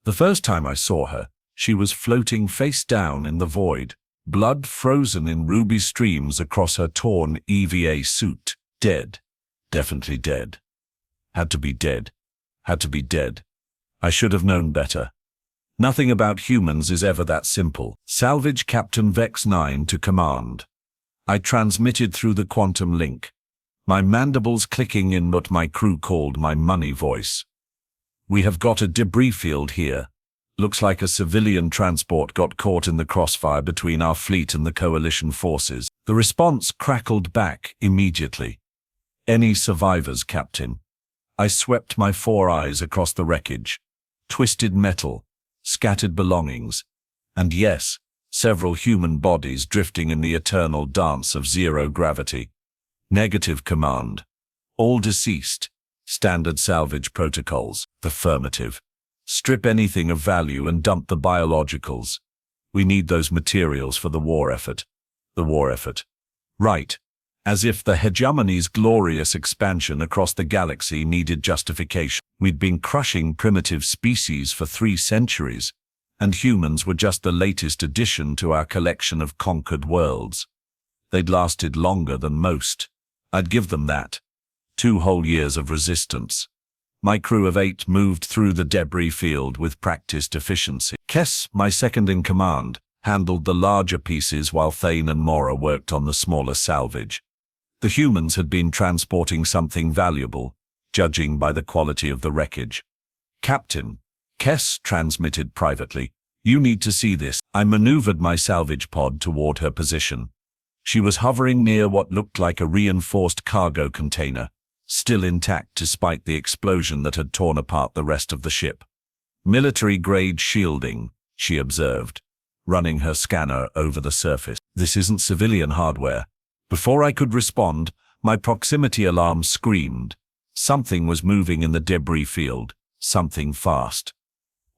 The first time I saw her, she was floating face down in the void, blood frozen in ruby streams across her torn EVA suit. Dead. Definitely dead. Had to be dead. Had to be dead. I should have known better. Nothing about humans is ever that simple. Salvage Captain Vex 9 to command. I transmitted through the quantum link, my mandibles clicking in what my crew called my money voice. We have got a debris field here. Looks like a civilian transport got caught in the crossfire between our fleet and the coalition forces. The response crackled back immediately. Any survivors, Captain? I swept my 4 eyes across the wreckage. Twisted metal, scattered belongings, and yes, several human bodies drifting in the eternal dance of zero gravity. Negative command. All deceased. Standard salvage protocols. Affirmative. Strip anything of value and dump the biologicals. We need those materials for the war effort. The war effort. Right. As if the Hegemony's glorious expansion across the galaxy needed justification. We'd been crushing primitive species for 3 centuries, and humans were just the latest addition to our collection of conquered worlds. They'd lasted longer than most. I'd give them that. 2 whole years of resistance. My crew of 8 moved through the debris field with practiced efficiency. Kess, my second in command, handled the larger pieces while Thane and Mora worked on the smaller salvage. The humans had been transporting something valuable, judging by the quality of the wreckage. Captain, Kess transmitted privately, you need to see this. I maneuvered my salvage pod toward her position. She was hovering near what looked like a reinforced cargo container, still intact despite the explosion that had torn apart the rest of the ship. Military-grade shielding, she observed, running her scanner over the surface. This isn't civilian hardware. Before I could respond, my proximity alarm screamed. Something was moving in the debris field, something fast.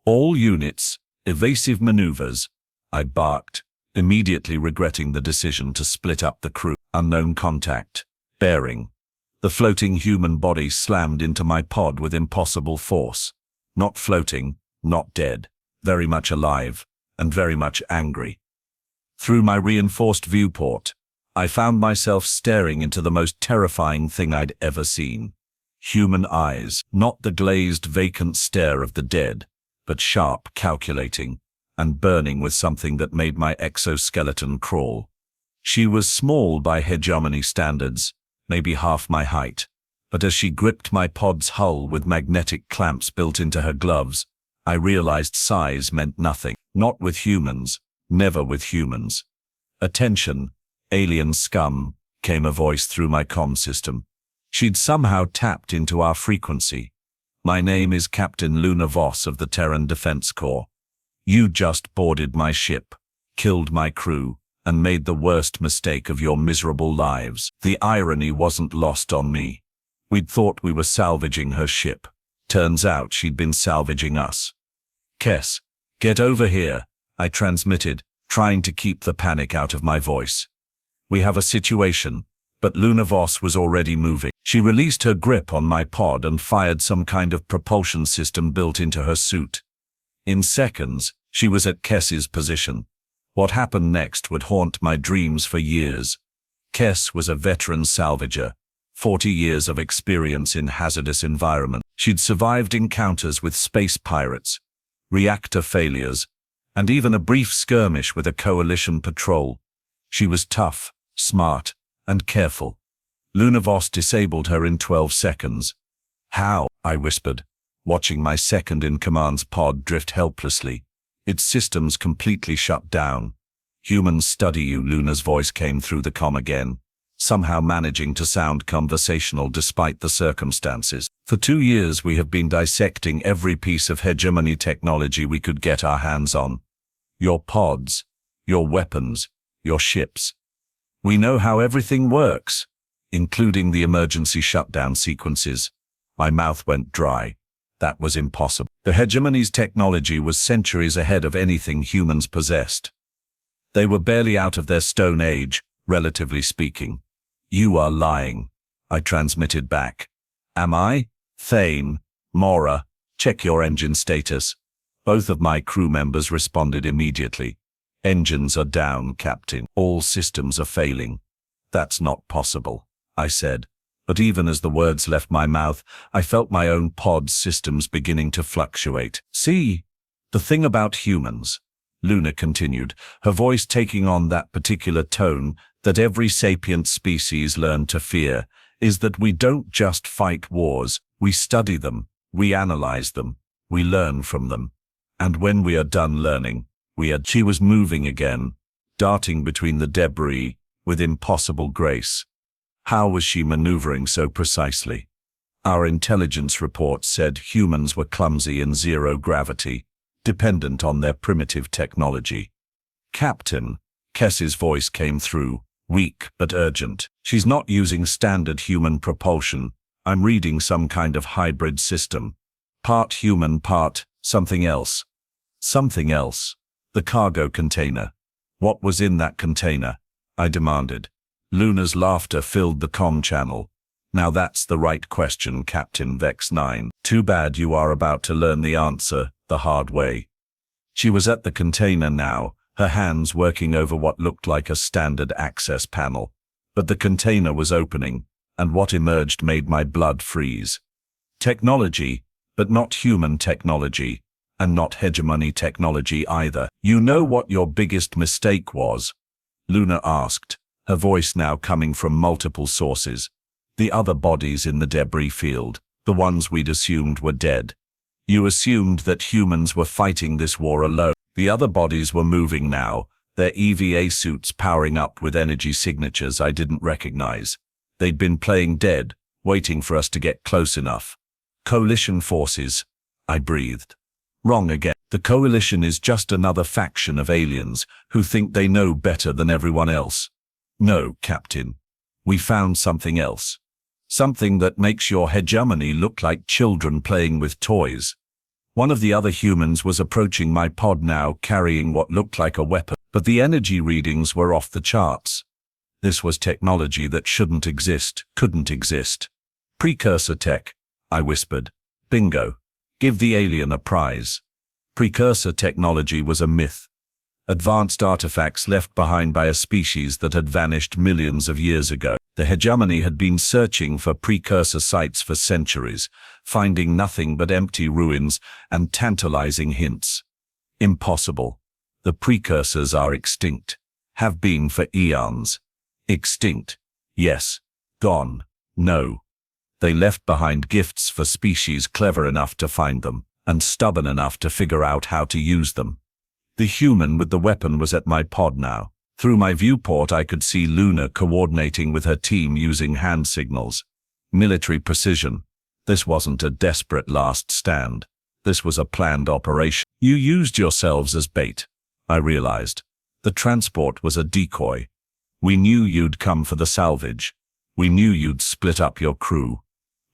All units, evasive maneuvers, I barked, immediately regretting the decision to split up the crew. Unknown contact. Bearing. The floating human body slammed into my pod with impossible force. Not floating, not dead, very much alive, and very much angry. Through my reinforced viewport, I found myself staring into the most terrifying thing I'd ever seen. Human eyes, not the glazed, vacant stare of the dead, but sharp, calculating, and burning with something that made my exoskeleton crawl. She was small by Hegemony standards, maybe half my height, but as she gripped my pod's hull with magnetic clamps built into her gloves, I realized size meant nothing. Not with humans, never with humans. Attention, alien scum, came a voice through my comm system. She'd somehow tapped into our frequency. My name is Captain Luna Voss of the Terran Defense Corps. You just boarded my ship, killed my crew, and made the worst mistake of your miserable lives. The irony wasn't lost on me. We'd thought we were salvaging her ship. Turns out she'd been salvaging us. Kess, get over here, I transmitted, trying to keep the panic out of my voice. We have a situation, but Luna Voss was already moving. She released her grip on my pod and fired some kind of propulsion system built into her suit. In seconds, she was at Kess's position. What happened next would haunt my dreams for years. Kess was a veteran salvager, 40 years of experience in hazardous environments. She'd survived encounters with space pirates, reactor failures, and even a brief skirmish with a coalition patrol. She was tough, smart, and careful. Luna Voss disabled her in 12 seconds. How? I whispered, watching my second-in-command's pod drift helplessly. Its systems completely shut down. Humans study you, Luna's voice came through the comm again, somehow managing to sound conversational despite the circumstances. For 2 years we have been dissecting every piece of Hegemony technology we could get our hands on. Your pods, your weapons, your ships. We know how everything works, including the emergency shutdown sequences. My mouth went dry. That was impossible. The Hegemony's technology was centuries ahead of anything humans possessed. They were barely out of their stone age, relatively speaking. You are lying, I transmitted back. Am I? Thane, Mora, check your engine status. Both of my crew members responded immediately. Engines are down, Captain. All systems are failing. That's not possible, I said. But even as the words left my mouth, I felt my own pod systems beginning to fluctuate. See, the thing about humans, Luna continued, her voice taking on that particular tone that every sapient species learned to fear, is that we don't just fight wars, we study them, we analyze them, we learn from them. And when we are done learning, she was moving again, darting between the debris with impossible grace. How was she maneuvering so precisely? Our intelligence report said humans were clumsy in zero gravity, dependent on their primitive technology. Captain, Kess's voice came through, weak but urgent. She's not using standard human propulsion. I'm reading some kind of hybrid system. Part human, part something else. Something else. The cargo container. What was in that container? I demanded. Luna's laughter filled the comm channel. Now that's the right question, Captain Vex 9. Too bad you are about to learn the answer the hard way. She was at the container now, her hands working over what looked like a standard access panel. But the container was opening, and what emerged made my blood freeze. Technology, but not human technology, and not hegemony technology either. You know what your biggest mistake was? Luna asked, her voice now coming from multiple sources. The other bodies in the debris field, the ones we'd assumed were dead. You assumed that humans were fighting this war alone. The other bodies were moving now, their EVA suits powering up with energy signatures I didn't recognize. They'd been playing dead, waiting for us to get close enough. Coalition forces, I breathed. Wrong again. The coalition is just another faction of aliens who think they know better than everyone else. No, Captain. We found something else. Something that makes your hegemony look like children playing with toys. One of the other humans was approaching my pod now, carrying what looked like a weapon, but the energy readings were off the charts. This was technology that shouldn't exist, couldn't exist. Precursor tech, I whispered. Bingo. Give the alien a prize. Precursor technology was a myth. Advanced artifacts left behind by a species that had vanished millions of years ago. The Hegemony had been searching for precursor sites for centuries, finding nothing but empty ruins and tantalizing hints. Impossible. The precursors are extinct. Have been for eons. Extinct. Yes. Gone. No. They left behind gifts for species clever enough to find them, and stubborn enough to figure out how to use them. The human with the weapon was at my pod now. Through my viewport I could see Luna coordinating with her team using hand signals. Military precision. This wasn't a desperate last stand. This was a planned operation. You used yourselves as bait, I realized. The transport was a decoy. We knew you'd come for the salvage. We knew you'd split up your crew.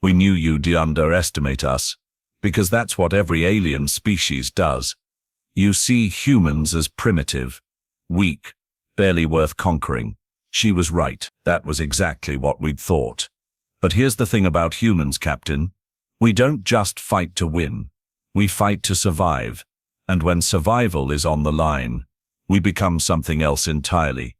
We knew you'd underestimate us, because that's what every alien species does. You see humans as primitive, weak, barely worth conquering. She was right. That was exactly what we'd thought. But here's the thing about humans, Captain. We don't just fight to win. We fight to survive. And when survival is on the line, we become something else entirely.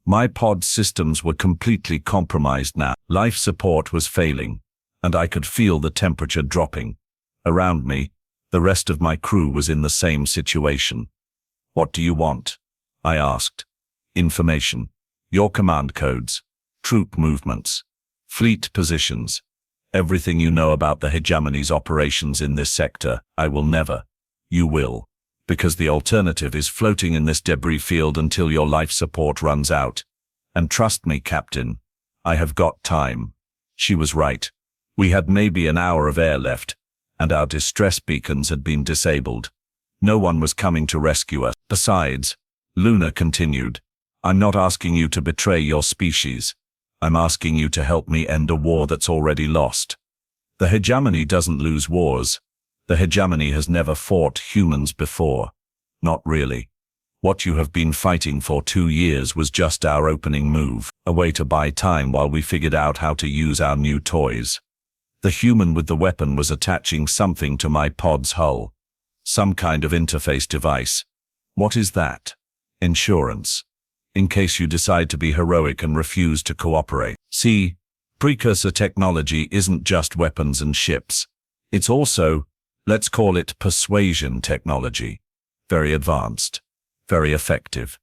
My pod systems were completely compromised now. Life support was failing, and I could feel the temperature dropping. Around me, the rest of my crew was in the same situation. What do you want? I asked. Information. Your command codes. Troop movements. Fleet positions. Everything you know about the Hegemony's operations in this sector. I will never. You will. Because the alternative is floating in this debris field until your life support runs out. And trust me, Captain, I have got time. She was right. We had maybe an hour of air left, and our distress beacons had been disabled. No one was coming to rescue us. Besides, Luna continued, I'm not asking you to betray your species. I'm asking you to help me end a war that's already lost. The Hegemony doesn't lose wars. The Hegemony has never fought humans before. Not really. What you have been fighting for 2 years was just our opening move, a way to buy time while we figured out how to use our new toys. The human with the weapon was attaching something to my pod's hull. Some kind of interface device. What is that? Insurance. In case you decide to be heroic and refuse to cooperate. See, Precursor technology isn't just weapons and ships. It's also, let's call it persuasion technology. Very advanced. Very effective.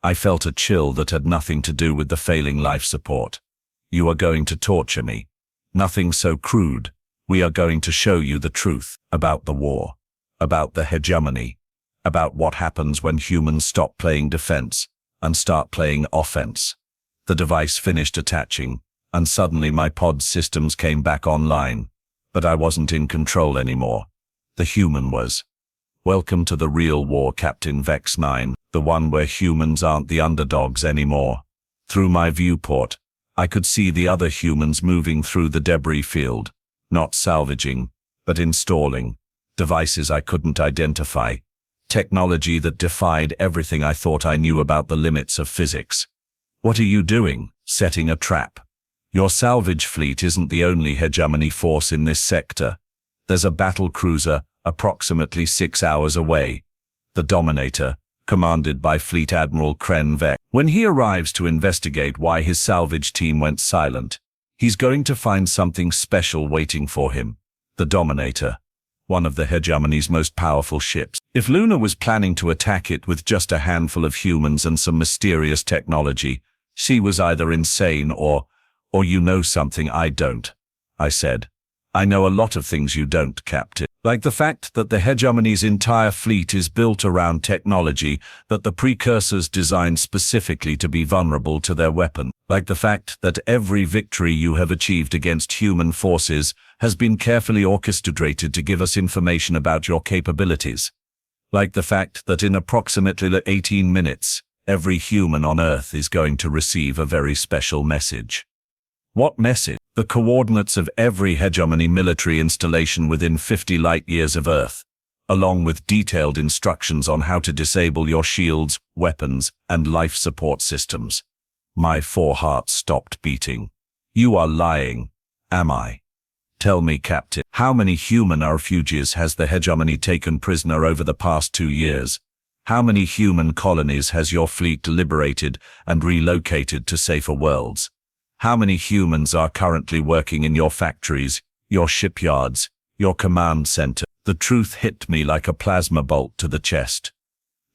I felt a chill that had nothing to do with the failing life support. You are going to torture me. Nothing so crude. We are going to show you the truth about the war, about the hegemony, about what happens when humans stop playing defense and start playing offense. The device finished attaching, and suddenly my pod systems came back online, but I wasn't in control anymore. The human was. Welcome to the real war, Captain Vex 9, the one where humans aren't the underdogs anymore. Through my viewport, I could see the other humans moving through the debris field, not salvaging, but installing devices I couldn't identify, technology that defied everything I thought I knew about the limits of physics. What are you doing? Setting a trap. Your salvage fleet isn't the only hegemony force in this sector. There's a battle cruiser approximately 6 hours away, the Dominator, commanded by Fleet Admiral Kren Vex. When he arrives to investigate why his salvage team went silent, he's going to find something special waiting for him. The Dominator, one of the hegemony's most powerful ships. If Luna was planning to attack it with just a handful of humans and some mysterious technology, she was either insane or you know something I don't. I said. I know a lot of things you don't, Captain. Like the fact that the hegemony's entire fleet is built around technology that the Precursors designed specifically to be vulnerable to their weapon. Like the fact that every victory you have achieved against human forces has been carefully orchestrated to give us information about your capabilities. Like the fact that in approximately 18 minutes, every human on Earth is going to receive a very special message. What message? The coordinates of every hegemony military installation within 50 light-years of Earth, along with detailed instructions on how to disable your shields, weapons, and life support systems. My foreheart stopped beating. You are lying. Am I? Tell me, Captain, how many human refugees has the hegemony taken prisoner over the past 2 years? How many human colonies has your fleet liberated and relocated to safer worlds? How many humans are currently working in your factories, your shipyards, your command center? The truth hit me like a plasma bolt to the chest.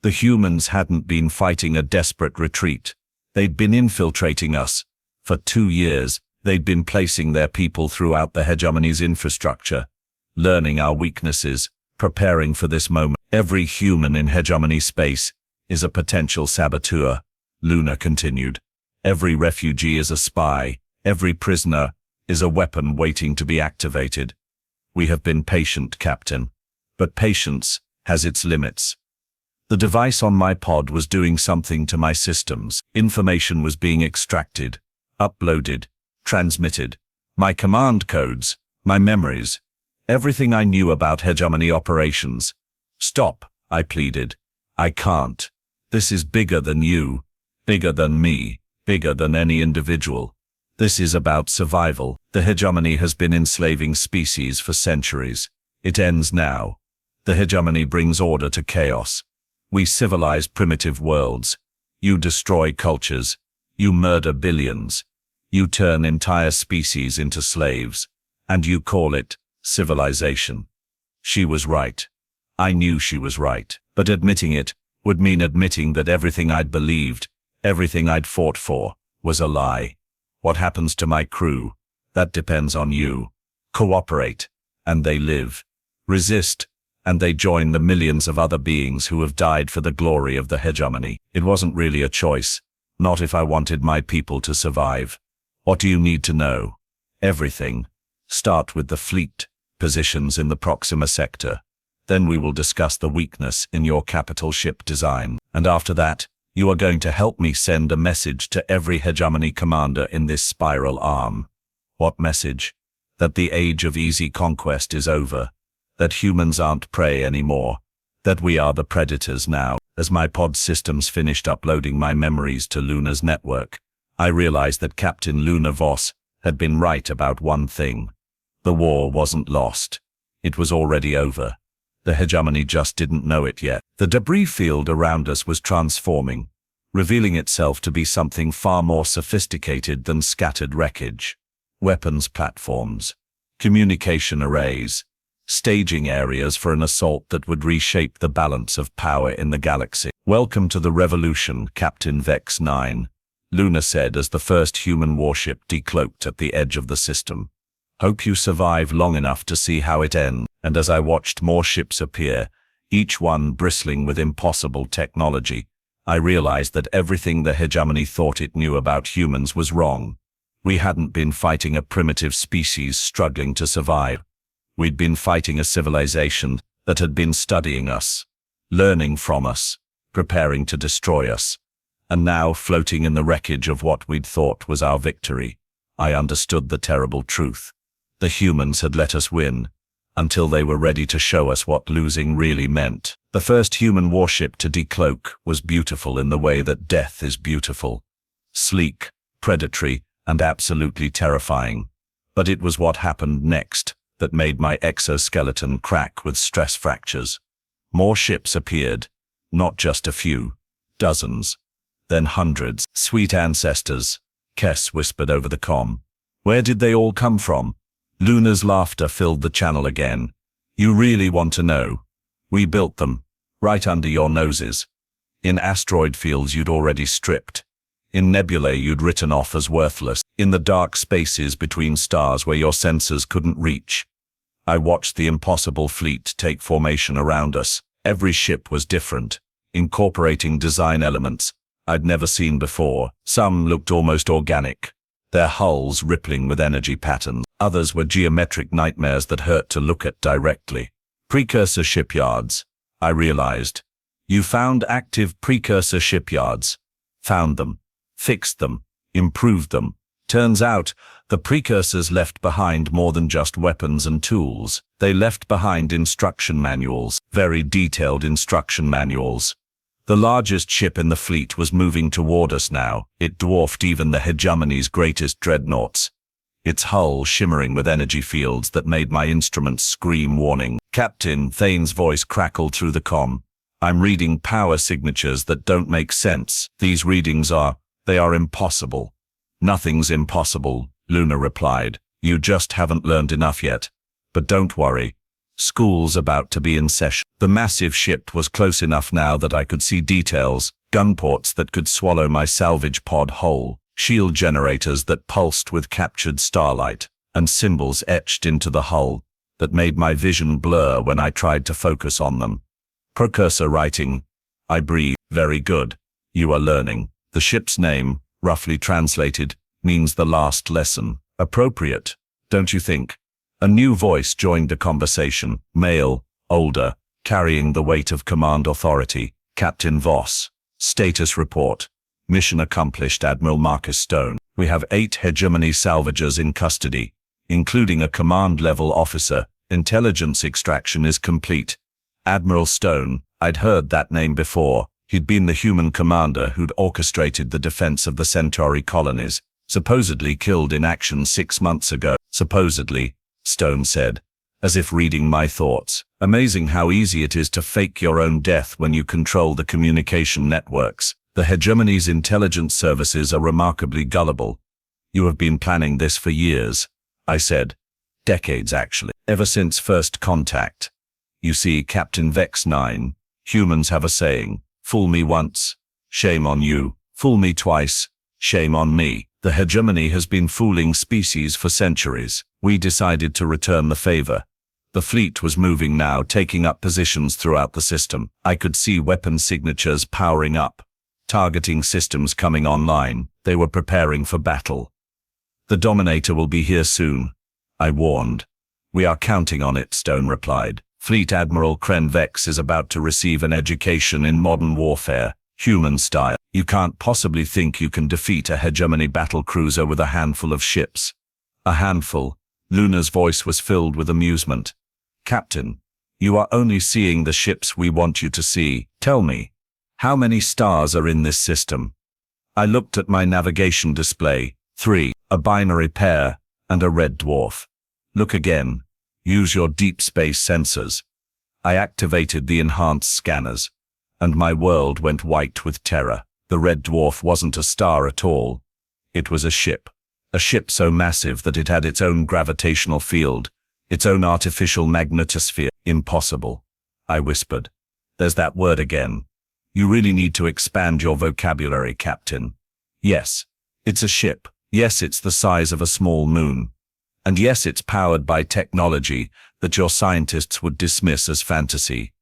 The humans hadn't been fighting a desperate retreat. They'd been infiltrating us. For 2 years, they'd been placing their people throughout the hegemony's infrastructure, learning our weaknesses, preparing for this moment. Every human in hegemony space is a potential saboteur, Luna continued. Every refugee is a spy. Every prisoner is a weapon waiting to be activated. We have been patient, Captain, but patience has its limits. The device on my pod was doing something to my systems. Information was being extracted, uploaded, transmitted. My command codes, my memories, everything I knew about hegemony operations. Stop, I pleaded. I can't. This is bigger than you, bigger than me. Bigger than any individual. This is about survival. The hegemony has been enslaving species for centuries. It ends now. The hegemony brings order to chaos. We civilize primitive worlds. You destroy cultures. You murder billions. You turn entire species into slaves. And you call it civilization. She was right. I knew she was right. But admitting it would mean admitting that everything I'd believed, everything I'd fought for, was a lie. What happens to my crew? That depends on you. Cooperate, and they live. Resist, and they join the millions of other beings who have died for the glory of the hegemony. It wasn't really a choice, not if I wanted my people to survive. What do you need to know? Everything. Start with the fleet positions in the Proxima sector. Then we will discuss the weakness in your capital ship design. And after that, you are going to help me send a message to every hegemony commander in this spiral arm. What message? That the age of easy conquest is over. That humans aren't prey anymore. That we are the predators now. As my pod systems finished uploading my memories to Luna's network, I realized that Captain Luna Voss had been right about one thing. The war wasn't lost. It was already over. The Hegemony just didn't know it yet. The debris field around us was transforming, revealing itself to be something far more sophisticated than scattered wreckage. Weapons platforms, communication arrays, staging areas for an assault that would reshape the balance of power in the galaxy. "Welcome to the revolution, Captain Vex 9, Luna said as the first human warship decloaked at the edge of the system. "Hope you survive long enough to see how it ends." And as I watched more ships appear, each one bristling with impossible technology, I realized that everything the Hegemony thought it knew about humans was wrong. We hadn't been fighting a primitive species struggling to survive. We'd been fighting a civilization that had been studying us, learning from us, preparing to destroy us. And now, floating in the wreckage of what we'd thought was our victory, I understood the terrible truth. The humans had let us win, until they were ready to show us what losing really meant. The first human warship to decloak was beautiful in the way that death is beautiful. Sleek, predatory, and absolutely terrifying. But it was what happened next that made my exoskeleton crack with stress fractures. More ships appeared, not just a few, dozens, then hundreds. "Sweet ancestors," Kess whispered over the comm. "Where did they all come from?" Luna's laughter filled the channel again. "You really want to know? We built them, right under your noses. In asteroid fields you'd already stripped. In nebulae you'd written off as worthless. In the dark spaces between stars where your sensors couldn't reach. I watched the impossible fleet take formation around us. Every ship was different, incorporating design elements I'd never seen before. Some looked almost organic, their hulls rippling with energy patterns. Others were geometric nightmares that hurt to look at directly. Precursor shipyards, I realized. You found active precursor shipyards. Found them, fixed them, improved them. Turns out, the precursors left behind more than just weapons and tools. They left behind instruction manuals, very detailed instruction manuals. The largest ship in the fleet was moving toward us now. It dwarfed even the Hegemony's greatest dreadnoughts, its hull shimmering with energy fields that made my instruments scream warning. Captain Thane's voice crackled through the comm. "I'm reading power signatures that don't make sense. These readings they are impossible." "Nothing's impossible," Luna replied. "You just haven't learned enough yet. But don't worry. School's about to be in session." The massive ship was close enough now that I could see details, gunports that could swallow my salvage pod whole, shield generators that pulsed with captured starlight, and symbols etched into the hull that made my vision blur when I tried to focus on them. "Precursor writing," I breathed. "Very good. You are learning." The ship's name, roughly translated, means the last lesson. Appropriate, don't you think? A new voice joined the conversation, male, older, carrying the weight of command authority. "Captain Voss. Status report. Mission accomplished, Admiral Marcus Stone. We have 8 Hegemony salvagers in custody, including a command-level officer. Intelligence extraction is complete." Admiral Stone, I'd heard that name before. He'd been the human commander who'd orchestrated the defense of the Centauri colonies, supposedly killed in action 6 months ago. "Supposedly," Stone said, as if reading my thoughts. "Amazing how easy it is to fake your own death when you control the communication networks. The Hegemony's intelligence services are remarkably gullible." "You have been planning this for years," I said. "Decades, actually. Ever since first contact. You see, Captain Vex 9, humans have a saying, 'Fool me once, shame on you. Fool me twice, shame on me.' The Hegemony has been fooling species for centuries. We decided to return the favor. The fleet was moving now, taking up positions throughout the system. I could see weapon signatures powering up, targeting systems coming online. They were preparing for battle. "The Dominator will be here soon," I warned. "We are counting on it," Stone replied. "Fleet Admiral Kren Vex is about to receive an education in modern warfare, human style. You can't possibly think you can defeat a Hegemony battle cruiser with a handful of ships." "A handful?" Luna's voice was filled with amusement. "Captain, you are only seeing the ships we want you to see. Tell me, how many stars are in this system?" I looked at my navigation display. 3, a binary pair, and a red dwarf. "Look again. Use your deep space sensors." I activated the enhanced scanners, and my world went white with terror. The red dwarf wasn't a star at all. It was a ship so massive that it had its own gravitational field, its own artificial magnetosphere. Impossible, I whispered. There's that word again. You really need to expand your vocabulary, Captain. Yes, it's a ship. Yes, it's the size of a small moon. And yes, it's powered by technology that your scientists would dismiss as fantasy.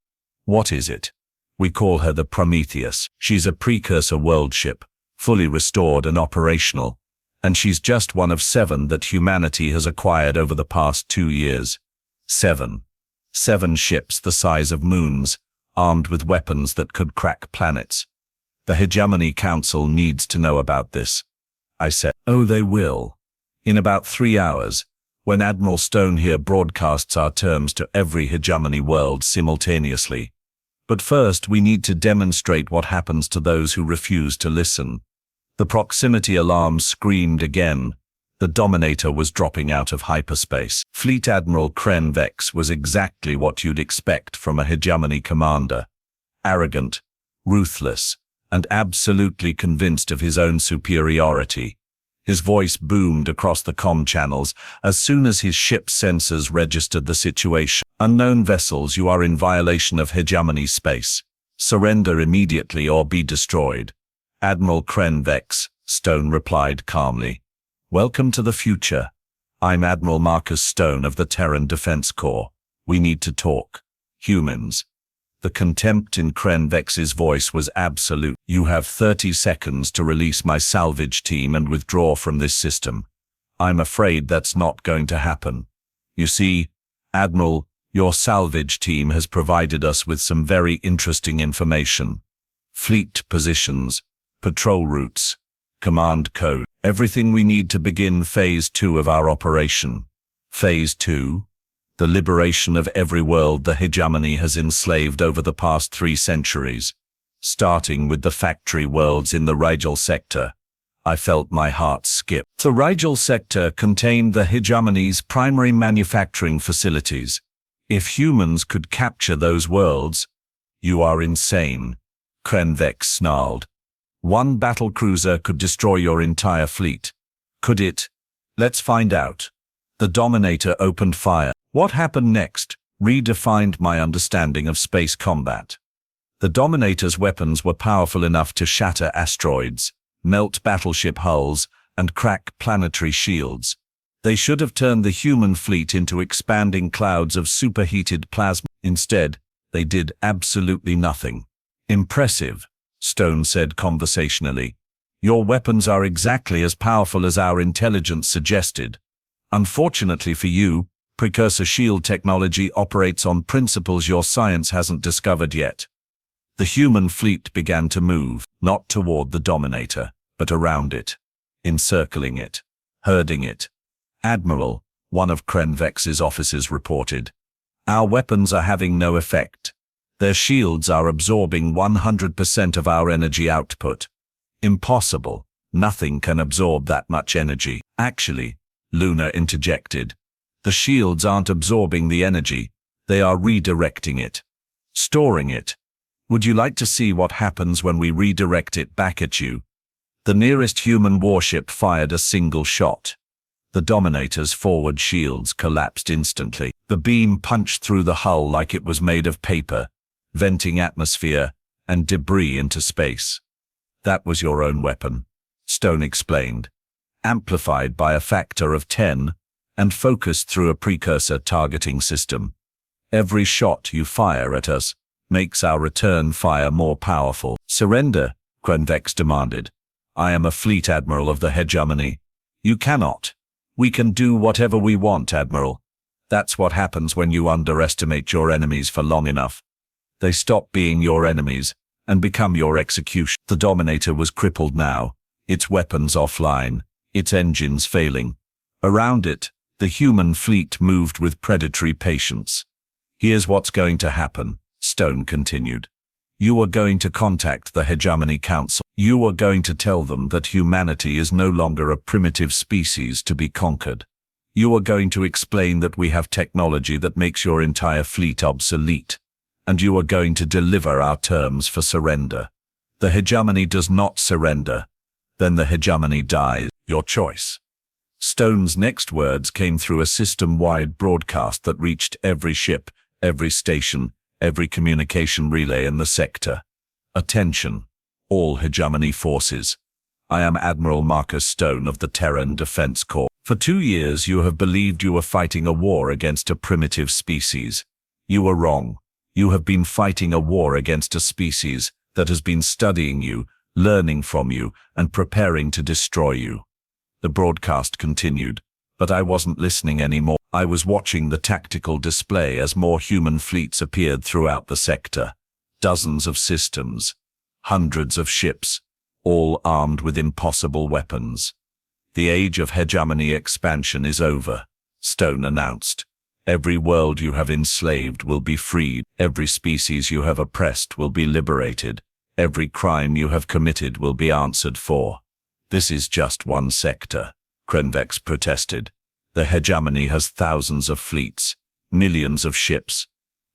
What is it? We call her the Prometheus. She's a Precursor world ship, fully restored and operational. And she's just one of 7 that humanity has acquired over the past 2 years. 7. 7 ships the size of moons, armed with weapons that could crack planets. The Hegemony Council needs to know about this. I said, oh, they will. In about 3 hours, when Admiral Stone here broadcasts our terms to every Hegemony world simultaneously. But first, we need to demonstrate what happens to those who refuse to listen. The proximity alarm screamed again. The Dominator was dropping out of hyperspace. Fleet Admiral Kren Vex was exactly what you'd expect from a Hegemony commander. Arrogant, ruthless, and absolutely convinced of his own superiority. His voice boomed across the comm channels as soon as his ship's sensors registered the situation. Unknown vessels, you are in violation of Hegemony space. Surrender immediately or be destroyed. Admiral Kren Vex, Stone replied calmly. Welcome to the future. I'm Admiral Marcus Stone of the Terran Defense Corps. We need to talk. Humans. The contempt in Kren Vex's voice was absolute. You have 30 seconds to release my salvage team and withdraw from this system. I'm afraid that's not going to happen. You see, Admiral, your salvage team has provided us with some very interesting information. Fleet positions, patrol routes, command code, everything we need to begin Phase 2 of our operation. Phase 2? The liberation of every world the Hegemony has enslaved over the past 3 centuries. Starting with the factory worlds in the Rigel sector. I felt my heart skip. The Rigel sector contained the Hegemony's primary manufacturing facilities. If humans could capture those worlds, you are insane, Kren Vex snarled. 1 battlecruiser could destroy your entire fleet. Could it? Let's find out. The Dominator opened fire. What happened next redefined my understanding of space combat. The Dominator's weapons were powerful enough to shatter asteroids, melt battleship hulls, and crack planetary shields. They should have turned the human fleet into expanding clouds of superheated plasma. Instead, they did absolutely nothing. Impressive, Stone said conversationally. Your weapons are exactly as powerful as our intelligence suggested. Unfortunately for you, Precursor shield technology operates on principles your science hasn't discovered yet. The human fleet began to move, not toward the Dominator, but around it, encircling it, herding it. Admiral, one of Kren Vex's officers reported. Our weapons are having no effect. Their shields are absorbing 100% of our energy output. Impossible. Nothing can absorb that much energy. Actually, Luna interjected. The shields aren't absorbing the energy, they are redirecting it. Storing it. Would you like to see what happens when we redirect it back at you? The nearest human warship fired a single shot. The Dominator's forward shields collapsed instantly. The beam punched through the hull like it was made of paper, venting atmosphere and debris into space. That was your own weapon, Stone explained. Amplified by a factor of 10, and focused through a Precursor targeting system. Every shot you fire at us makes our return fire more powerful. Surrender, Kren Vex demanded. I am a fleet admiral of the Hegemony. You cannot. We can do whatever we want, Admiral. That's what happens when you underestimate your enemies for long enough. They stop being your enemies and become your execution. The Dominator was crippled now, its weapons offline, its engines failing. Around it, the human fleet moved with predatory patience. Here's what's going to happen, Stone continued. You are going to contact the Hegemony Council. You are going to tell them that humanity is no longer a primitive species to be conquered. You are going to explain that we have technology that makes your entire fleet obsolete. and you are going to deliver our terms for surrender. The Hegemony does not surrender. Then the Hegemony dies. Your choice. Stone's next words came through a system-wide broadcast that reached every ship, every station, every communication relay in the sector. Attention, all Hegemony forces. I am Admiral Marcus Stone of the Terran Defense Corps. For 2 years you have believed you were fighting a war against a primitive species. You were wrong. You have been fighting a war against a species that has been studying you, learning from you, and preparing to destroy you. The broadcast continued, but I wasn't listening anymore. I was watching the tactical display as more human fleets appeared throughout the sector. Dozens of systems, hundreds of ships, all armed with impossible weapons. The age of Hegemony expansion is over, Stone announced. Every world you have enslaved will be freed. Every species you have oppressed will be liberated. Every crime you have committed will be answered for. This is just one sector, Krenvex protested. The Hegemony has thousands of fleets, millions of ships.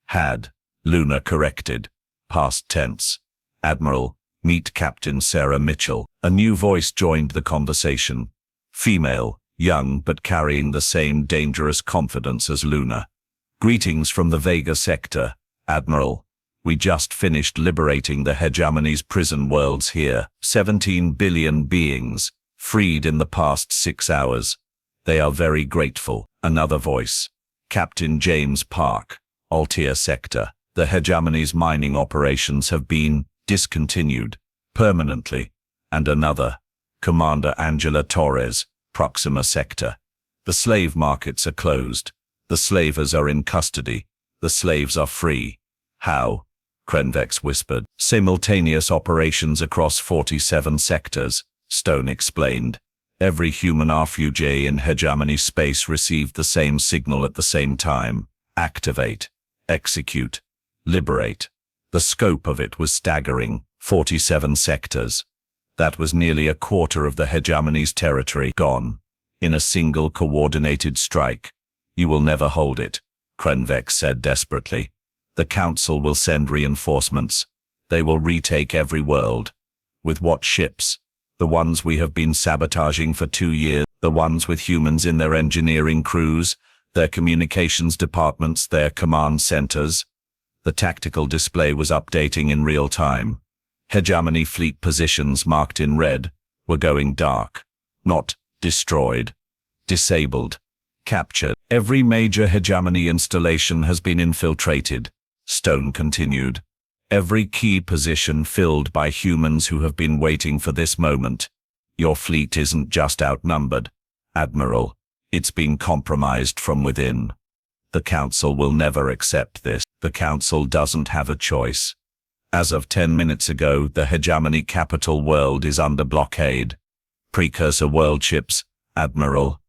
Had, Luna corrected. Past tense. Admiral, meet Captain Sarah Mitchell. A new voice joined the conversation. Female, young but carrying the same dangerous confidence as Luna. Greetings from the Vega sector, Admiral. We just finished liberating the Hegemony's prison worlds here. 17 billion beings, freed in the past 6 hours. They are very grateful. Another voice. Captain James Park, Altair sector. The Hegemony's mining operations have been discontinued permanently. And another. Commander Angela Torres, Proxima sector. The slave markets are closed. The slavers are in custody. The slaves are free. How? Krenvex whispered. Simultaneous operations across 47 sectors, Stone explained. Every human refugee in Hegemony space received the same signal at the same time. Activate. Execute. Liberate. The scope of it was staggering. 47 sectors. That was nearly a quarter of the Hegemony's territory gone. In a single coordinated strike. You will never hold it, Krenvex said desperately. The Council will send reinforcements. They will retake every world. With what ships? The ones we have been sabotaging for 2 years, the ones with humans in their engineering crews, their communications departments, their command centers. The tactical display was updating in real time. Hegemony fleet positions marked in red were going dark. Not destroyed. Disabled. Captured. Every major Hegemony installation has been infiltrated, Stone continued. Every key position filled by humans who have been waiting for this moment. Your fleet isn't just outnumbered, Admiral. It's been compromised from within. The Council will never accept this. The Council doesn't have a choice. As of 10 minutes ago, the Hegemony capital world is under blockade. Precursor world ships, Admiral.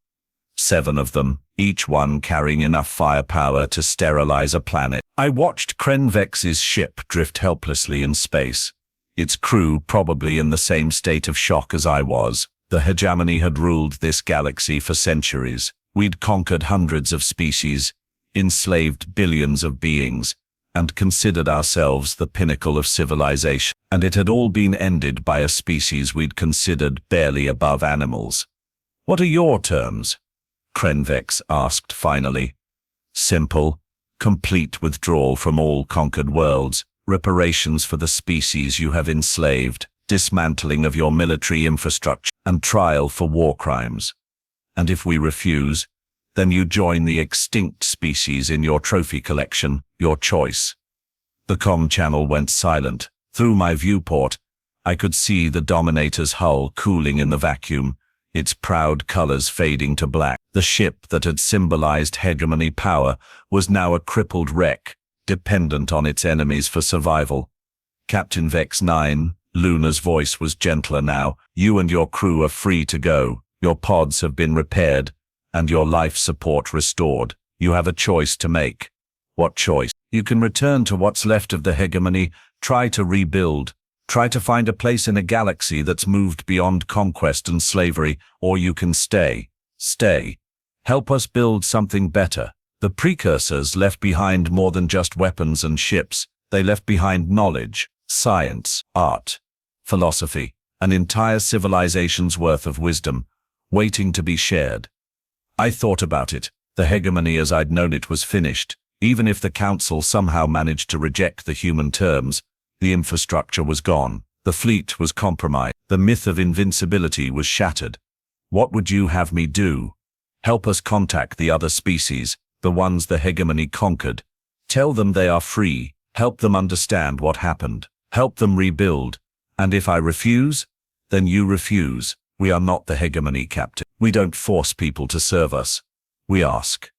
7 of them, each one carrying enough firepower to sterilize a planet. I watched Krenvex's ship drift helplessly in space. Its crew probably in the same state of shock as I was. The Hegemony had ruled this galaxy for centuries. We'd conquered hundreds of species, enslaved billions of beings, and considered ourselves the pinnacle of civilization. And it had all been ended by a species we'd considered barely above animals. What are your terms? Krenvex asked finally. Simple. Complete withdrawal from all conquered worlds, reparations for the species you have enslaved, dismantling of your military infrastructure, and trial for war crimes. And if we refuse, then you join the extinct species in your trophy collection, your choice. The comm channel went silent. Through my viewport, I could see the Dominator's hull cooling in the vacuum, its proud colors fading to black. The ship that had symbolized Hegemony power was now a crippled wreck, dependent on its enemies for survival. Captain Vex 9, Luna's voice was gentler now. You and your crew are free to go. Your pods have been repaired, and your life support restored. You have a choice to make. What choice? You can return to what's left of the Hegemony, try to rebuild, try to find a place in a galaxy that's moved beyond conquest and slavery, or you can stay. Stay. Help us build something better. The Precursors left behind more than just weapons and ships. They left behind knowledge, science, art, philosophy, an entire civilization's worth of wisdom, waiting to be shared. I thought about it. The hegemony as I'd known it was finished. Even if the council somehow managed to reject the human terms, the infrastructure was gone. The fleet was compromised. The myth of invincibility was shattered. What would you have me do? Help us contact the other species, the ones the hegemony conquered. Tell them they are free. Help them understand what happened. Help them rebuild. And if I refuse, then you refuse. We are not the hegemony, Captain. We don't force people to serve us. We ask.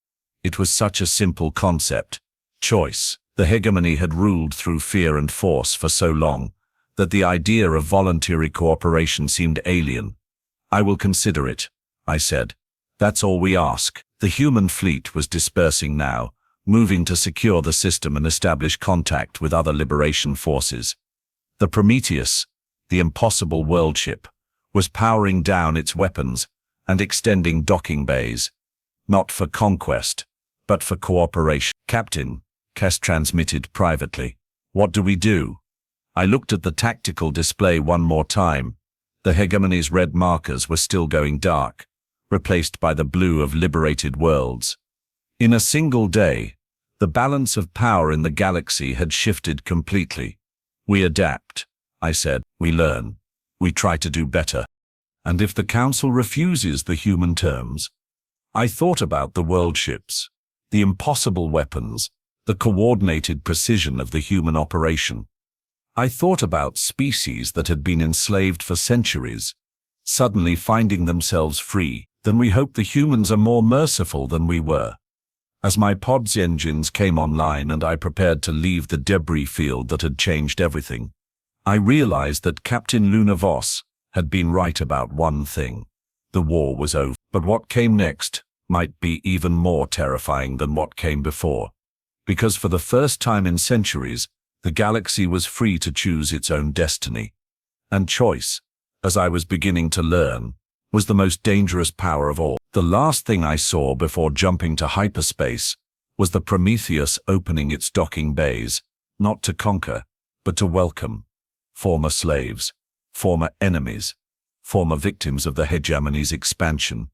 It was such a simple concept. Choice. The hegemony had ruled through fear and force for so long that the idea of voluntary cooperation seemed alien. I will consider it, I said. That's all we ask. The human fleet was dispersing now, moving to secure the system and establish contact with other liberation forces. The Prometheus, the impossible world ship, was powering down its weapons and extending docking bays, not for conquest, but for cooperation. Captain, Cass transmitted privately. What do we do? I looked at the tactical display one more time. The hegemony's red markers were still going dark, replaced by the blue of liberated worlds. In a single day, the balance of power in the galaxy had shifted completely. We adapt, I said. We learn. We try to do better. And if the council refuses the human terms? I thought about the world ships, the impossible weapons, the coordinated precision of the human operation. I thought about species that had been enslaved for centuries, suddenly finding themselves free. Then we hope the humans are more merciful than we were. As my pod's engines came online and I prepared to leave the debris field that had changed everything, I realized that Captain Luna Voss had been right about one thing. The war was over. But what came next might be even more terrifying than what came before. Because for the first time in centuries, the galaxy was free to choose its own destiny. And choice, as I was beginning to learn, was the most dangerous power of all. The last thing I saw before jumping to hyperspace was the Prometheus opening its docking bays, not to conquer, but to welcome former slaves, former enemies, former victims of the hegemony's expansion.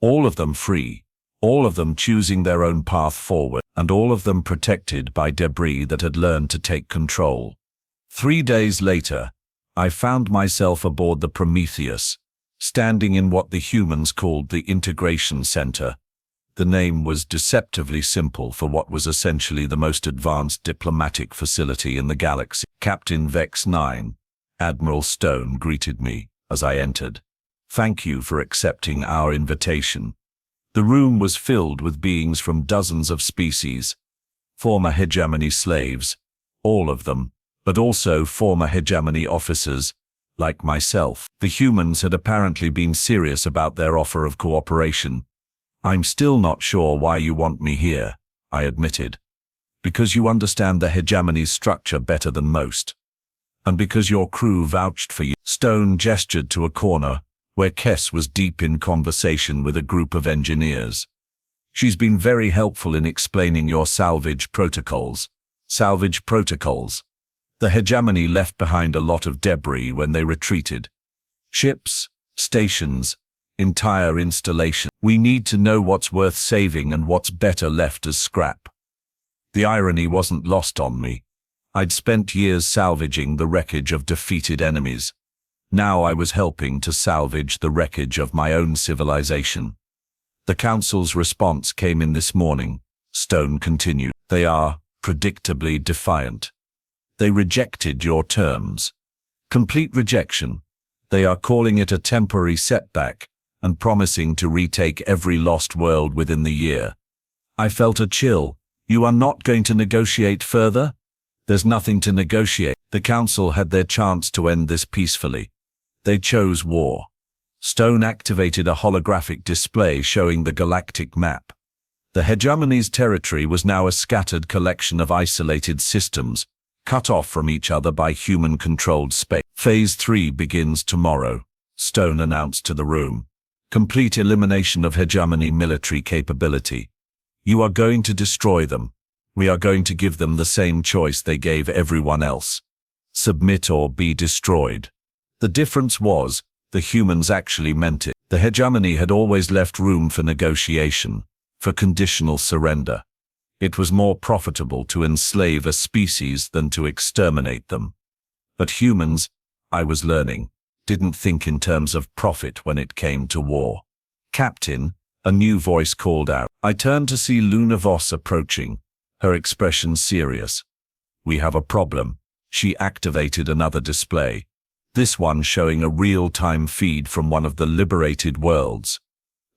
All of them free, all of them choosing their own path forward, and all of them protected by debris that had learned to take control. 3 days later, I found myself aboard the Prometheus, standing in what the humans called the Integration Center. The name was deceptively simple for what was essentially the most advanced diplomatic facility in the galaxy. Captain Vex 9, Admiral Stone, greeted me as I entered. Thank you for accepting our invitation. The room was filled with beings from dozens of species, former hegemony slaves, all of them, but also former hegemony officers, like myself. The humans had apparently been serious about their offer of cooperation. I'm still not sure why you want me here, I admitted. Because you understand the hegemony's structure better than most. And because your crew vouched for you. Stone gestured to a corner where Kess was deep in conversation with a group of engineers. She's been very helpful in explaining your salvage protocols. Salvage protocols. The hegemony left behind a lot of debris when they retreated. Ships, stations, entire installation. We need to know what's worth saving and what's better left as scrap. The irony wasn't lost on me. I'd spent years salvaging the wreckage of defeated enemies. Now I was helping to salvage the wreckage of my own civilization. The council's response came in this morning, Stone continued. They are predictably defiant. They rejected your terms. Complete rejection. They are calling it a temporary setback and promising to retake every lost world within the year. I felt a chill. You are not going to negotiate further? There's nothing to negotiate. The council had their chance to end this peacefully. They chose war. Stone activated a holographic display showing the galactic map. The hegemony's territory was now a scattered collection of isolated systems, cut off from each other by human-controlled space. Phase 3 begins tomorrow, Stone announced to the room. Complete elimination of hegemony military capability. You are going to destroy them. We are going to give them the same choice they gave everyone else. Submit or be destroyed. The difference was, the humans actually meant it. The Hegemony had always left room for negotiation, for conditional surrender. It was more profitable to enslave a species than to exterminate them. But humans, I was learning, didn't think in terms of profit when it came to war. Captain, a new voice called out. I turned to see Luna Voss approaching, her expression serious. We have a problem. She activated another display, this one showing a real-time feed from one of the liberated worlds.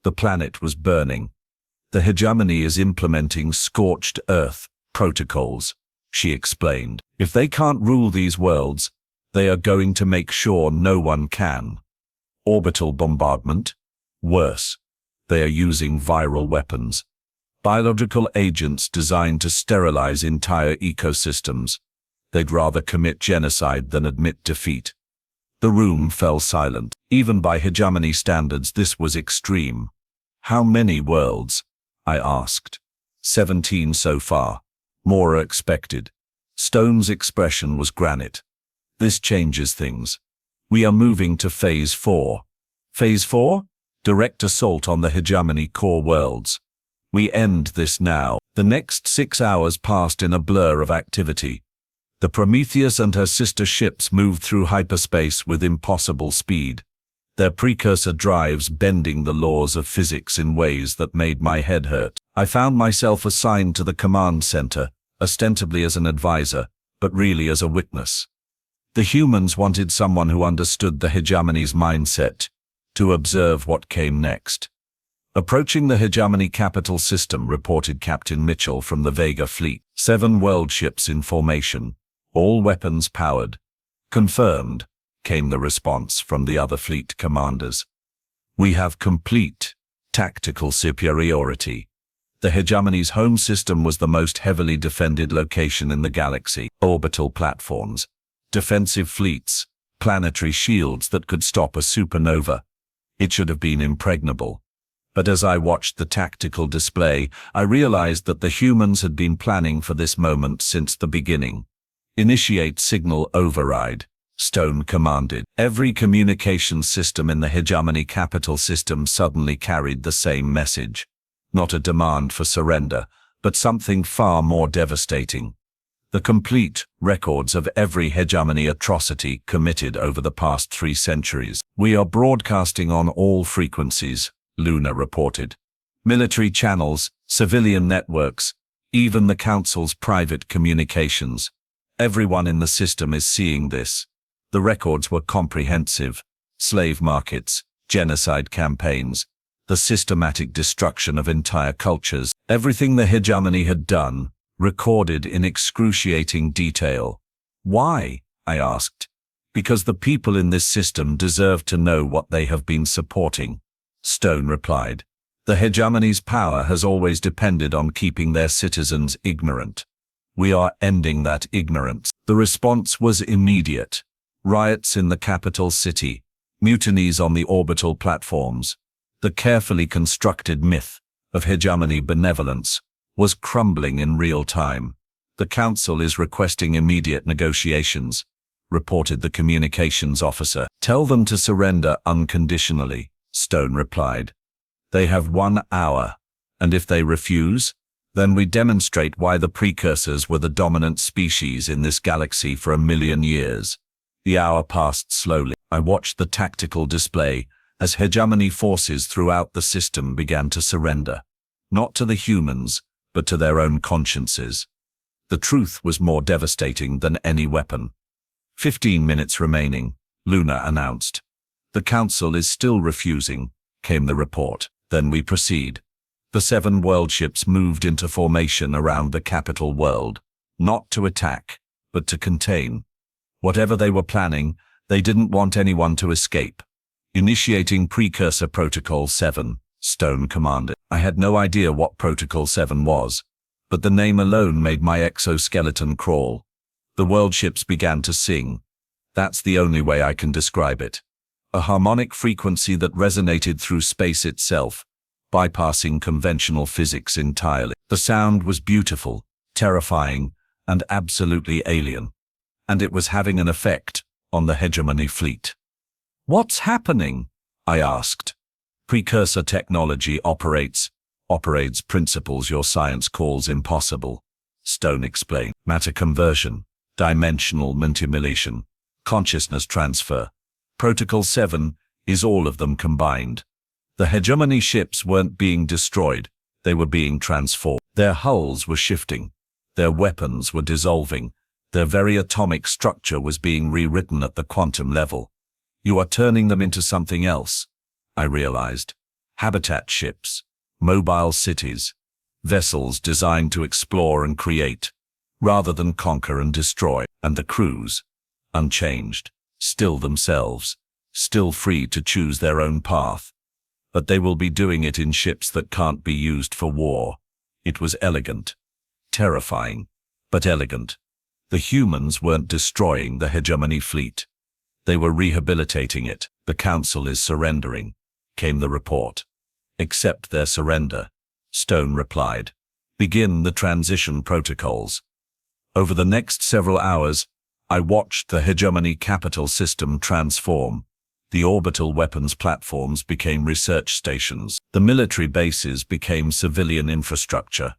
The planet was burning. The Hegemony is implementing scorched earth protocols, she explained. If they can't rule these worlds, they are going to make sure no one can. Orbital bombardment? Worse. They are using viral weapons. Biological agents designed to sterilize entire ecosystems. They'd rather commit genocide than admit defeat. The room fell silent. Even by Hegemony standards, this was extreme. How many worlds? I asked. 17 so far. More are expected. Stone's expression was granite. This changes things. We are moving to Phase 4. Phase 4? Direct assault on the Hegemony core worlds. We end this now. The next 6 hours passed in a blur of activity. The Prometheus and her sister ships moved through hyperspace with impossible speed, their precursor drives bending the laws of physics in ways that made my head hurt. I found myself assigned to the command center, ostensibly as an advisor, but really as a witness. The humans wanted someone who understood the Hegemony's mindset, to observe what came next. Approaching the Hegemony capital system, reported Captain Mitchell from the Vega fleet. 7 world ships in formation, all weapons powered. Confirmed, came the response from the other fleet commanders. We have complete tactical superiority. The Hegemony's home system was the most heavily defended location in the galaxy. Orbital platforms, defensive fleets, planetary shields that could stop a supernova. It should have been impregnable. But as I watched the tactical display, I realized that the humans had been planning for this moment since the beginning. Initiate signal override, Stone commanded. Every communication system in the Hegemony capital system suddenly carried the same message. Not a demand for surrender, but something far more devastating. The complete records of every Hegemony atrocity committed over the past 3 centuries. We are broadcasting on all frequencies, Luna reported. Military channels, civilian networks, even the Council's private communications. Everyone in the system is seeing this. The records were comprehensive. Slave markets, genocide campaigns, the systematic destruction of entire cultures. Everything the Hegemony had done, recorded in excruciating detail. Why? I asked. Because the people in this system deserve to know what they have been supporting, Stone replied. The Hegemony's power has always depended on keeping their citizens ignorant. We are ending that ignorance. The response was immediate. Riots in the capital city, mutinies on the orbital platforms. The carefully constructed myth of Hegemony benevolence was crumbling in real time. The Council is requesting immediate negotiations, reported the communications officer. Tell them to surrender unconditionally, Stone replied. They have 1 hour, and if they refuse, then we demonstrate why the Precursors were the dominant species in this galaxy for 1 million years. The hour passed slowly. I watched the tactical display as Hegemony forces throughout the system began to surrender, not to the humans, but to their own consciences. The truth was more devastating than any weapon. 15 minutes remaining, Luna announced. The Council is still refusing, came the report. Then we proceed. The 7 world ships moved into formation around the capital world, not to attack, but to contain. Whatever they were planning, they didn't want anyone to escape. Initiating Precursor Protocol 7, Stone commanded. I had no idea what Protocol 7 was, but the name alone made my exoskeleton crawl. The world ships began to sing. That's the only way I can describe it. A harmonic frequency that resonated through space itself, bypassing conventional physics entirely. The sound was beautiful, terrifying, and absolutely alien. And it was having an effect on the Hegemony fleet. "What's happening?" I asked. "Precursor technology operates principles your science calls impossible," Stone explained. "Matter conversion, dimensional manipulation, consciousness transfer. Protocol 7 is all of them combined. The Hegemony ships weren't being destroyed, they were being transformed. Their hulls were shifting, their weapons were dissolving, their very atomic structure was being rewritten at the quantum level. You are turning them into something else," I realized. Habitat ships, mobile cities, vessels designed to explore and create, rather than conquer and destroy. And the crews, unchanged, still themselves, still free to choose their own path. But they will be doing it in ships that can't be used for war. It was elegant. Terrifying, but elegant. The humans weren't destroying the Hegemony fleet. They were rehabilitating it. "The Council is surrendering," came the report. "Accept their surrender," Stone replied. "Begin the transition protocols." Over the next several hours, I watched the Hegemony capital system transform. The orbital weapons platforms became research stations. The military bases became civilian infrastructure.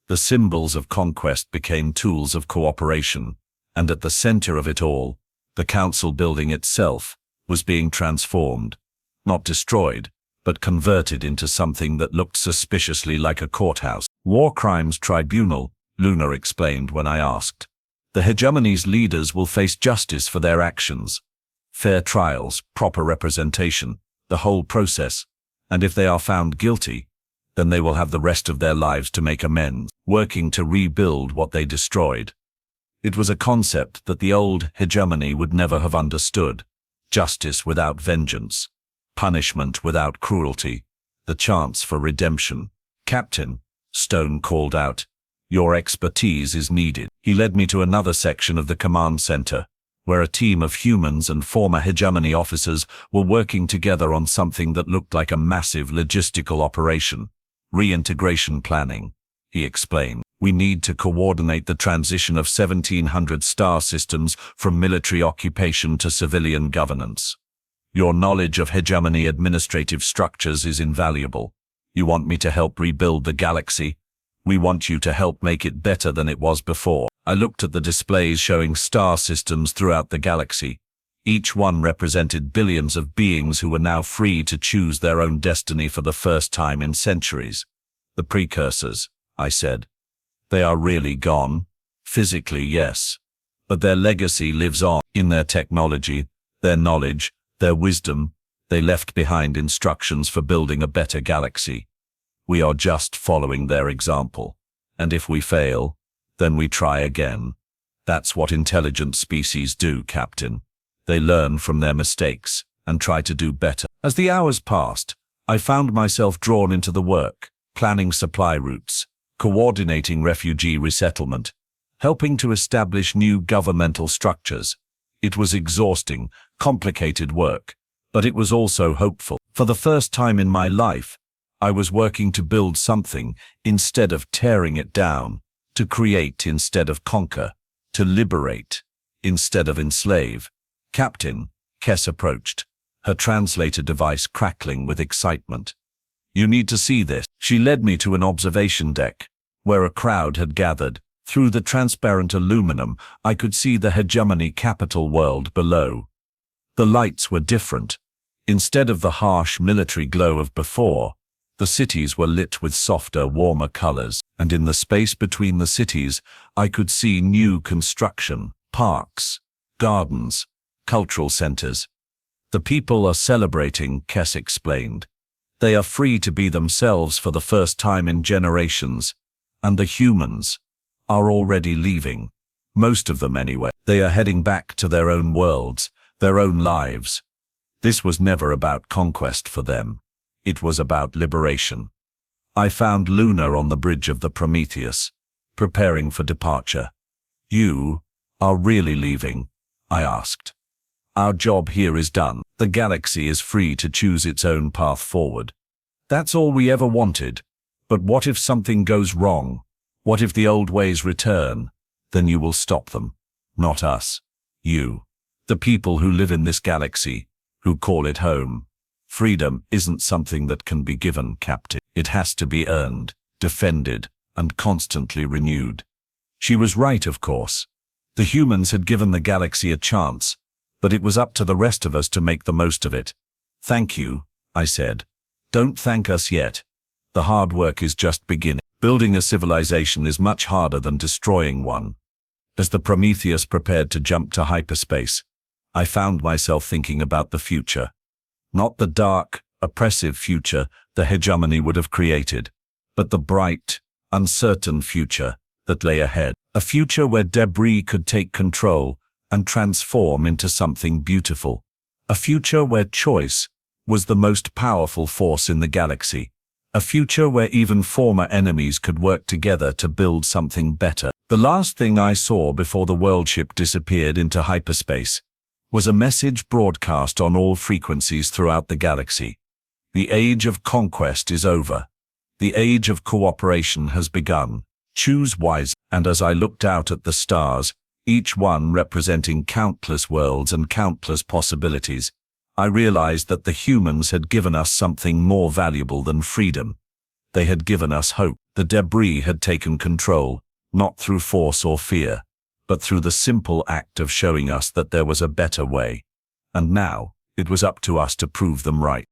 The symbols of conquest became tools of cooperation. And at the center of it all, the council building itself was being transformed. Not destroyed, but converted into something that looked suspiciously like a courthouse. "War crimes tribunal," Luna explained when I asked. "The Hegemony's leaders will face justice for their actions. Fair trials, proper representation, the whole process. And if they are found guilty, then they will have the rest of their lives to make amends, working to rebuild what they destroyed." It was a concept that the old Hegemony would never have understood. Justice without vengeance, punishment without cruelty, the chance for redemption. "Captain," Stone called out, "your expertise is needed." He led me to another section of the command center, where a team of humans and former Hegemony officers were working together on something that looked like a massive logistical operation. "Reintegration planning," he explained. "We need to coordinate the transition of 1,700 star systems from military occupation to civilian governance. Your knowledge of Hegemony administrative structures is invaluable. You want me to help rebuild the galaxy? We want you to help make it better than it was before." I looked at the displays showing star systems throughout the galaxy. Each one represented billions of beings who were now free to choose their own destiny for the first time in centuries. "The Precursors," I said. "They are really gone? Physically, yes. But their legacy lives on. In their technology, their knowledge, their wisdom. They left behind instructions for building a better galaxy. We are just following their example. And if we fail, then we try again. That's what intelligent species do, Captain. They learn from their mistakes and try to do better." As the hours passed, I found myself drawn into the work, planning supply routes, coordinating refugee resettlement, helping to establish new governmental structures. It was exhausting, complicated work, but it was also hopeful. For the first time in my life, I was working to build something instead of tearing it down, to create instead of conquer, to liberate instead of enslave. "Captain," Kess approached, her translator device crackling with excitement. "You need to see this." She led me to an observation deck, where a crowd had gathered. Through the transparent aluminum, I could see the Hegemony capital world below. The lights were different. Instead of the harsh military glow of before, the cities were lit with softer, warmer colors, and in the space between the cities, I could see new construction, parks, gardens, cultural centers. "The people are celebrating," Kess explained. "They are free to be themselves for the first time in generations, and the humans are already leaving. Most of them anyway. They are heading back to their own worlds, their own lives. This was never about conquest for them. It was about liberation." I found Luna on the bridge of the Prometheus, preparing for departure. "You are really leaving?" I asked. "Our job here is done. The galaxy is free to choose its own path forward. That's all we ever wanted. But what if something goes wrong? What if the old ways return? Then you will stop them. Not us. You. The people who live in this galaxy, who call it home. Freedom isn't something that can be given, Captain. It has to be earned, defended, and constantly renewed. She was right, of course. The humans had given the galaxy a chance, but it was up to the rest of us to make the most of it. Thank you, I said. Don't thank us yet. The hard work is just beginning. Building a civilization is much harder than destroying one. As the Prometheus prepared to jump to hyperspace, I found myself thinking about the future. Not the dark, oppressive future the Hegemony would have created, but the bright, uncertain future that lay ahead. A future where debris could take control and transform into something beautiful. A future where choice was the most powerful force in the galaxy. A future where even former enemies could work together to build something better. The last thing I saw before the world ship disappeared into hyperspace was a message broadcast on all frequencies throughout the galaxy. The age of conquest is over. The age of cooperation has begun. Choose wisely. And as I looked out at the stars, each one representing countless worlds and countless possibilities, I realized that the humans had given us something more valuable than freedom. They had given us hope. The debris had taken control, not through force or fear, but through the simple act of showing us that there was a better way. And now, it was up to us to prove them right.